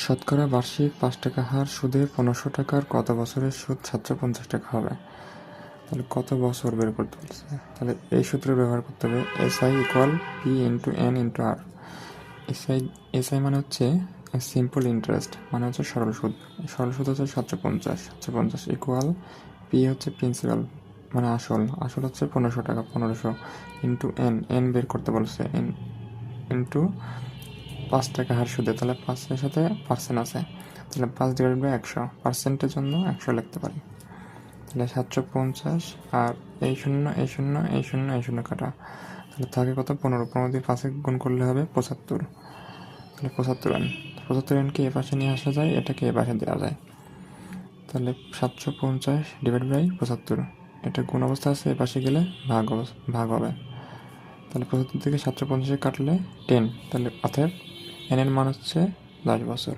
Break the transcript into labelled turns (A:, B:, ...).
A: শতকরা বার্ষিক ৫ টাকা হার সুদে ১৫০০ টাকার কত বছরের সুদ ৭৫০ টাকা হবে? তাহলে কত বছর বের করতে বলছে। তাহলে এই সূত্র ব্যবহার করতে হবে SI = P × N × R। SI মানে হচ্ছে সিম্পল ইন্টারেস্ট, মানে হচ্ছে সরল সুদ। সরল সুদ হচ্ছে ৭৫০ ইকুয়াল P হচ্ছে প্রিন্সিপাল মানে আসল হচ্ছে ১৫০০ টাকা, ১৫০০ ইন্টু N বের করতে বলছে, N ইন্টু ৫ টাকা হার সুদে। তাহলে ৫-এর সাথে পার্সেন্ট আছে, তাহলে ৫/১০০, পার্সেন্টের জন্য ১০০ লিখতে পারি। তাহলে ৭৫০ আর এই শূন্য কাটা, তাহলে থাকে কত? ১৫ দিয়ে ৫-এ গুণ করলে হবে ৭৫। তাহলে ৭৫N এ পাশে নিয়ে আসা যায়, এটাকে এ পাশে দেওয়া যায়। তাহলে ৭৫০/৭৫, এটা গুণ অবস্থা আছে, এ পাশে গেলে ভাগ হবে। তাহলে ৭৫ থেকে ৭৫০ কাটলে 10, তাহলে অতএব N এর মান হচ্ছে ১০ বছর।